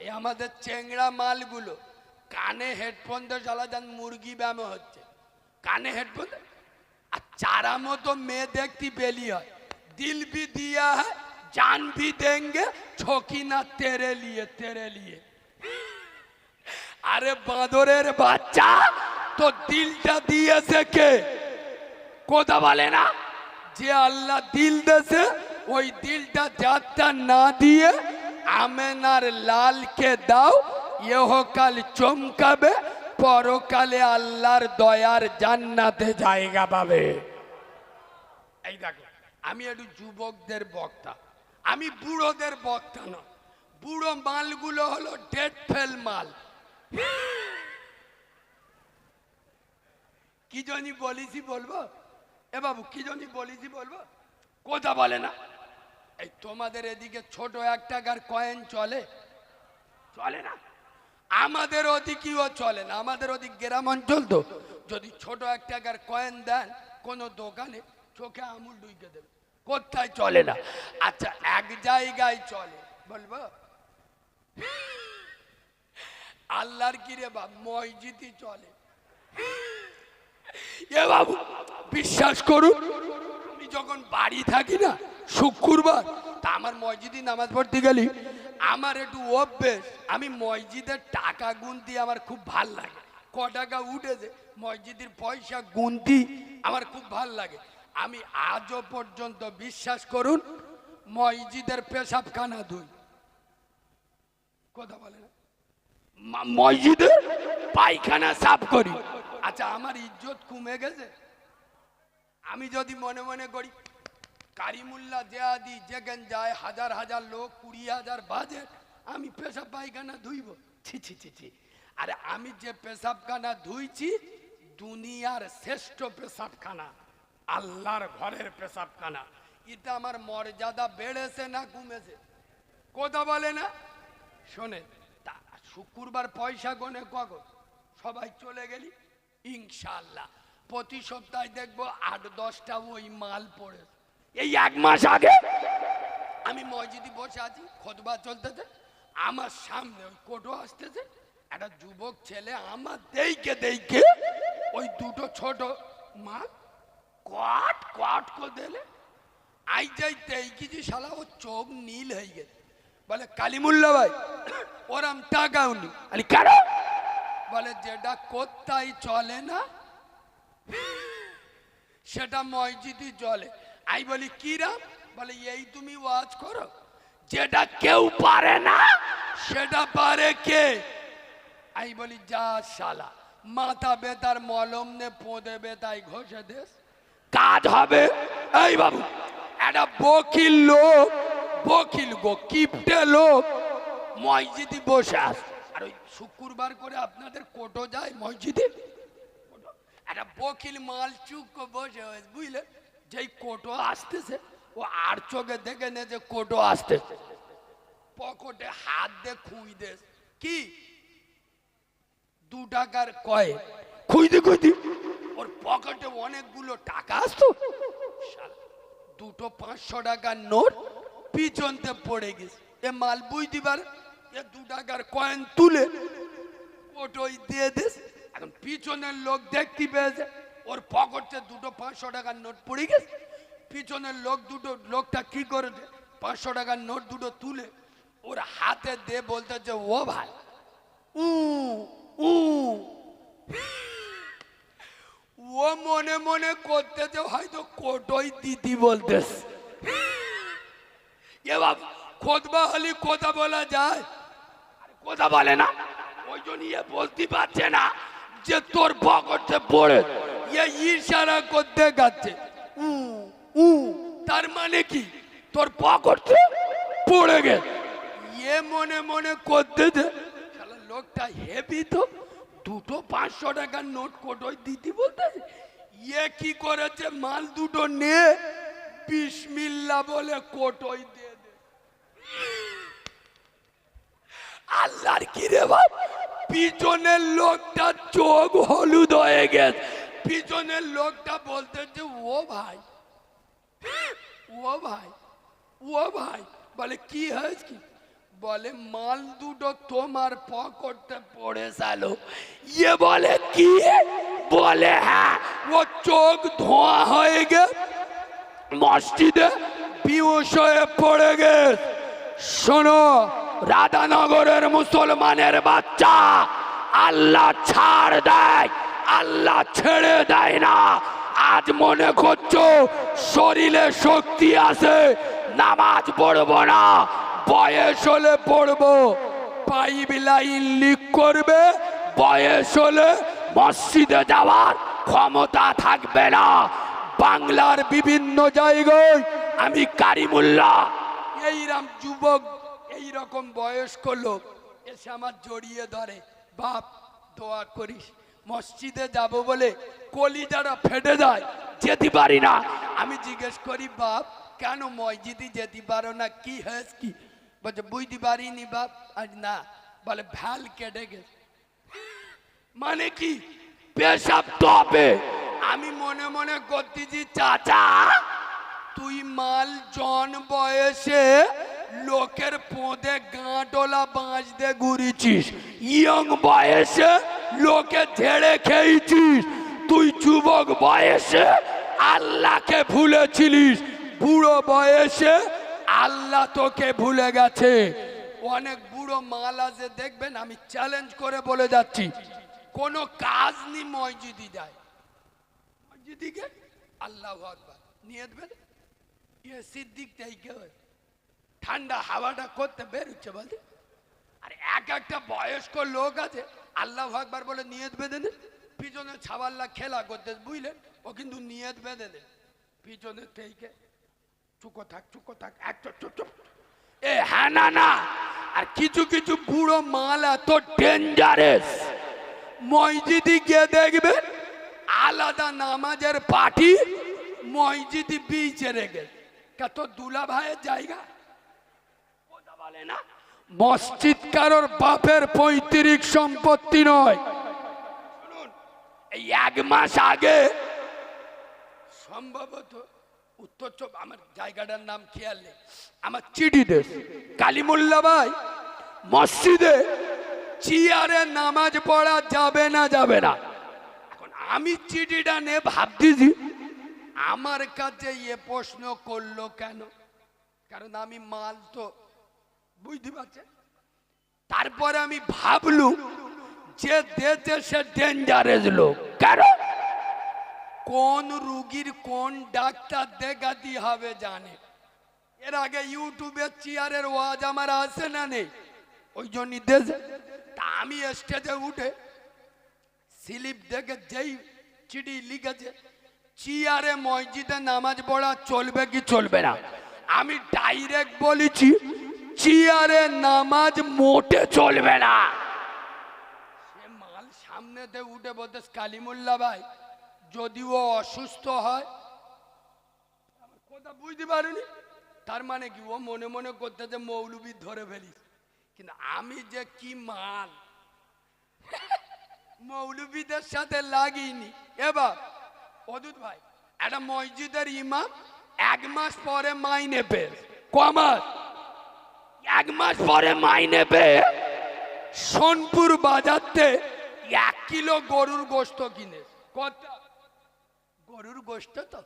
এই আমাদের চেংড়া মালগুলো কানে হেডফোন দিয়ে চালা যান, মুরগি ব্যায়াম হচ্ছে কানে হেডফোন। আর चारा मतो মেয়ে দেখতে বেলি হয়, दिल भी दिया है जान भी देंगे छोकी ना तेरे लिए। अरे बांदरेर बाच्चा तो दिलटा दिएছে কে? কথা বলে না যে আল্লাহ দিল দেছে, ওই দিলটা যাত্রা না দিয়ে আমেনার লালকে দাও, ইহকাল চমকাবে, পরকালে আল্লাহর দয়ার জান্নাতে জায়গা পাবে। এই দেখো, আমি একটু যুবকদের বক্তা, আমি বুড়োদের বক্তা না। বুড়ো মালগুলো হলো ডেড ফেল মাল। কি জানি বলিছি বলবো? এ বাবু কি জানি বলিছি বলবো? কথা বলে না। এই তোমাদের এদিকে ছোট 1 টাকার কয়েন চলে? চলে না। আমাদের ওদিকেও চলে না, আমাদের ওদিক গ্রাম অঞ্চল তো। যদি ছোট 1 টাকার কয়েন দেন কোনো দোকানে, চোখে আঙুল ঢুকে দেবে। কোথায় চলে না? আচ্ছা এক জায়গায় চলে, বলবো? আল্লাহর কি রে বাপ, মসজিদই চলে। এ বাবু বিশ্বাস করুন, আমি যখন বাড়ি থাকি না শুক্রবার, তা আমার মসজিদে নামাজ পড়তে গেলি আমার একটু অভ্যেস, আমি মসজিদের টাকা গুনতি আমার খুব ভাল লাগে। ক টাকা উঠেছে মসজিদের পয়সা গুনতি আমার খুব ভাল লাগে। আমি আজও পর্যন্ত বিশ্বাস করুন মসজিদের পেশাবখানা ধুই। কথা বলে না, মসজিদে পায়খানা সাফ করি। আচ্ছা আমার ইজ্জত কমে গেছে? আমি যদি মনে মনে করি কারিমুল্লাহ জেহাদি যেখানে যায় হাজার হাজার লোক, 20,000 বাজে, আমি পেশাব পায়খানা ধুইব? ছি ছি ছি ছি। আরে আমি যে পেশাবখানা ধুইছি দুনিয়ার শ্রেষ্ঠ পেশাবখানা, আল্লাহর ঘরের পেশাবখানা। এটা আমার মর্যাদা বেড়েছে না কমেছে? কথা বলে না। শোনে, শুক্রবার পয়সা গনে কখন সবাই চলে গেলি, ইনশাআল্লাহ প্রতি সপ্তাহে দেখবো 8-10টা ওই মাল পড়ে। এই 1 মাস আগে আমি মসজিদে বসে আছি, খুতবা চলতেছে, আমার সামনে ওই কোটো আসতেছে, একটা যুবক ছেলে আমার দেইকে ওই দুটো ছোট মাল কট কট করে দিলে, আই যাই দেখি শালা ও চোখ নীল হয়ে গেছে। বলে কালিমুল্লাহ ভাই ওরম টাকা উনি। আরে কেন? বলে যেটা কোথায় চলে না সেটা মসজিদে চলে। আই বলি কিরাম? বলে এই তুমি ওয়াজ করো, যেটা কেউ পারে না সেটা পারে কে? আই বলি যা শালা, মাথা বেতার মলম নে পোঁদে বেতাই ঘষে দেশ, কাজ হবে। এই বাবু একটা বকিল লোক, বকিল গো কিপটে লোক মসজিদে বসে আস। আর ওই শুক্রবার করে আপনাদের কোটো যায় মসজিদে, একটা বকিল মাল চুপ বসে হয়েছে, বুঝলে? যেই কোটো আসতেছে ও আর চোখে দেখে নে যে কোটো আসতেছে, পকেটে হাত দে খুঁই দে, কি 2 টাকার কয়েন খুঁজতে ওর পকেটে অনেকগুলো টাকা আসতো, দুটো 500 টাকার নোট পিছনতে পড়ে গেছে। এ মাল বুঝতে পারে, এ 2 টাকার কয়েন তুলে কোটোই দিয়ে দিস। এখন পিছনের লোক দেখতে পেয়েছে ওর পকেটে দুটো 500 টাকার নোট পড়ে গেছে। পিছনের লোকটা কি করেছে, 500 টাকার নোট দুটো তুলে ওর হাতে দে বলতেছে ও ভাই উ উ। ও মনে মনে করতেছে হয়তো কোটোই দিদি বলতেছে। এ বাবু খোদবা হলি কথা বলা যায়? কথা বলে না, ওই জন্য বলতে পারছে না যে তোর পকেটে পড়ে, ইশারা করতে যাচ্ছে উ উ, তার মানে কি তোর পকেটে পড়ে গেছে। এ মনে মনে করতেছে লোকটা হেভি তো, দুটো 500 টাকার নোট কোটোই দিদি বলতেছে। ইয়ে কি করেছে, মাল দুটো নিয়ে বিসমিল্লাহ বলে কোটোই দিয়ে দে। আল্লাহর কি রে বাপ, পিছনের লোকটা চোখ হলুদ হয়ে গেছে। পিছনের লোকটা বলতেছে ও ভাই ও ভাই ও ভাই। বলে কি হয়েছে কি? বলে মাল দুটো তোমার পকেটে পড়ে গেল। ইয়ে বলে কি? বলে হ্যাঁ। ও চোখ ধোঁয়া হয়ে গে মসজিদে বেহুশ হয়ে পড়ে গে। শোনো রাধানগরের মুসলমানের বাচ্চা, আল্লাহ ছাড় দেয়, আল্লাহ ছেড়ে দেয় না। আজ মনে করছো শরীরে শক্তি আছে, নামাজ পড়বো না, বয়স হলে পড়বো। পাইপ লাইন লিক করবে, বয়স হলে মসজিদে যাওয়ার ক্ষমতা থাকবে না। বাংলার বিভিন্ন জায়গায় আমি কারিমুল্লাহ এইরকম যুবক, এইরকম বয়স্ক লোক এসে আমার জড়িয়ে ধরে, বাপ দোয়া করিস। মসজিদে যাব বলে কলিজাটা ফেটে যায়, যেতে পারি না। আমি জিজ্ঞেস করি বাপ কেন মসজিদে যেতে পারো না, কি হয়েছে কি? বলছে বুঝতে পারিনি বাপ। আর না, বলে ভ্যাল কেটে গেছে। মানে কি? পেশাব তবে। আমি মনে মনে করতেছি চাচা তুই মাল জন বয়সে লোকের পোঁদে গাঁটলা বাঁশ দিয়ে ঘুরেছিস, ইয়ং বয়সে লোকে ঝেড়ে খেয়েছিস। তুই যুবক বয়সে আল্লাহকে ভুলেছিলিস, বুড়ো বয়সে আল্লাহ তোকে ভুলে গেছে। অনেক বুড়ো মাল আছে দেখবেন, আমি চ্যালেঞ্জ করে বলে যাচ্ছি, কোনো কাজ নি মসজিদে যায়, মসজিদে আল্লাহু আকবার নিয়ত বেঁধে এসির দিক থেকে ঠান্ডা হাওয়াটা করতে বেরোচ্ছে বলতে। আর এক একটা বয়স্ক লোক আছে আল্লাহু আকবার বলে নিয়ত বেঁধে দেন, পিছনে ছাওয়াল্লা খেলা করতে বুঝলেন, ও কিন্তু নিয়ত বেঁধে দেন পিছনে থেকে চুকো থাক চুকো থাক এক চুপ চুপ। এ হ্যাঁ না না। আর কিছু কিছু বুড়ো মাল এত ডেঞ্জারাস, মসজিদে গিয়ে দেখবেন আলাদা নামাজের পার্টি মসজিদে বিচে রেখে। কত দুলা ভাইয়ের জায়গা কথা বলে না। মসজিদ কারোর বাপের পৈতৃক সম্পত্তি নয়। শুনুন, এই এক মাস আগে সম্ভবত উত্তর চব্বিশ, আমার জায়গাটার নাম খেয়াল নেই, আমার চিঠি দেশ কালিমুল্লা ভাই মসজিদে চেয়ারে নামাজ পড়া যাবে না যাবে না। এখন আমি চিঠিটা নিয়ে ভাবতেছি আমার কাছে এ প্রশ্ন করলো কেন, কারণ আমি মাল তো বুঝতে পারছেন। তারপরে আমি ভাবলুম যে দেশে সে ডেঞ্জারাস লোক, কারণ কোন রুগীর কোন ডাক্তার দেখাতে হবে জানে। এর আগে ইউটিউবে চেয়ারের ওয়াজ আমার আছে না নেই, ওই জন্য দেশে তা আমি স্টেজে উঠে স্লিপ দেখে যেই চিঠি লিখেছে চেয়ারে মসজিদে নামাজ পড়া চলবে কি চলবে না, আমি ডাইরেক্ট বলেছি চেয়ারে নামাজ মোটে চলবে না। সে মাল সামনেতে উঠে বলতে কালিমুল্লা ভাই যদি ও অসুস্থ হয়, কথা বুঝতে পারিনি। তার মানে কি ও মনে মনে করতে যে মৌলবি ধরে ফেলিস, কিন্তু আমি যে কি মাল মৌলবীদের সাথে লাগিনি। এবার অদূত ভাই একটা মসজিদের ইমাম এক মাস পরে মাইনে পেয়ে, কমাস এক মাস পরে মাইনে পেয়ে সোনপুর বাজারতে 1 কিলো গরুর গোশত কিনে। কত গরুর গোশত? তো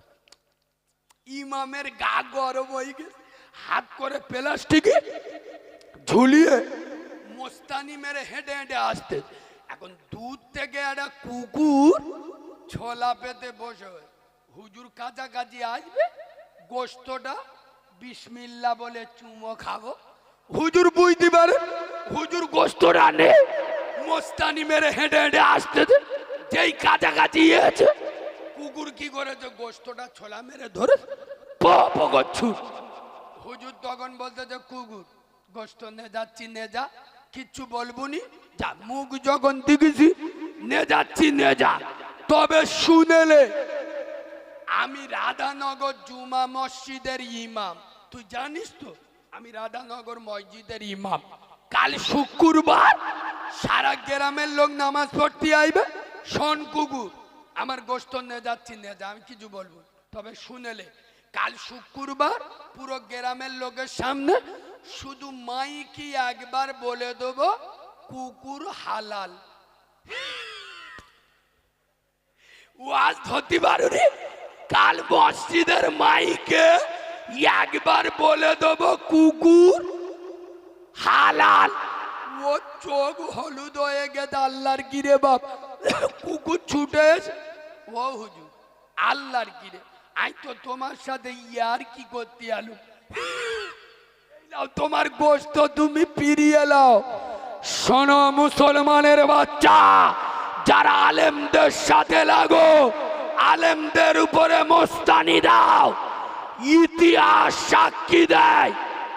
ইমামের গা গরম হয়ে গেছে, হাত করে প্লাস্টিকে ঝুলিয়ে মোস্তানি মেরে হেঁটে হেঁটে আসতে। এখন দূর থেকে একটা কুকুর ছোলা পেতে বসে, হুজুর কাছাকাছি আসবে, গোশতটা বিসমিল্লাহ বলে চুমো খাবো। হুজুর বুঝতে পারে হুজুর গোশতটা নে, মোস্তানি মেরে হেঁটে হেঁটে আসতে, যেই কাছাকাছি এসেছে কুকুর কি করেছে গোশতটা ছোলা মেরে ধরে হুজুর তখন বলতে যে কুকুর গোশত নে যাচ্ছি নে যা, কিচ্ছু বলবুনি, যা মুখ যখন দিকেছি নে যাচ্ছি নে যা। তবে শুনেলে আমি রাধানগর জুমা মসজিদের ইমাম, তুই জানিস তো আমি রাধানগর মসজিদের ইমাম। কাল শুক্রবার সারা গ্রামের লোক নামাজ পড়তে আইবে, শোন কুকুর আমার গোশত নে যাচ্ছি নে যা, আমি কিছু বলবো। তবে শুনেলে কাল শুক্রবার পুরো গ্রামের লোকের সামনে শুধু মাইকি একবার বলে দেবো কুকুর হালাল। ওয়াজ ধরতে পারো রে, কাল মসজিদের মাইকে একবার বলে দেবো কুকুর হালাল। ও চোখ হলুদ হয়ে গেছে, আল্লাহর কিরে বাপ, কুকুর ছুটে এসে ও হুজুর আল্লাহর কিরে, আই তো তোমার সাথে ইয়ার কি করতে আলু, তোমার গোশত তুমি ফিরিয়ে লাও। শোনো মুসলমানের বাচ্চা, যারা আলেমদের সাথে লাগো, আলেমদের উপরে মোস্তানি দাও, ইতিহাস সাক্ষী দেয়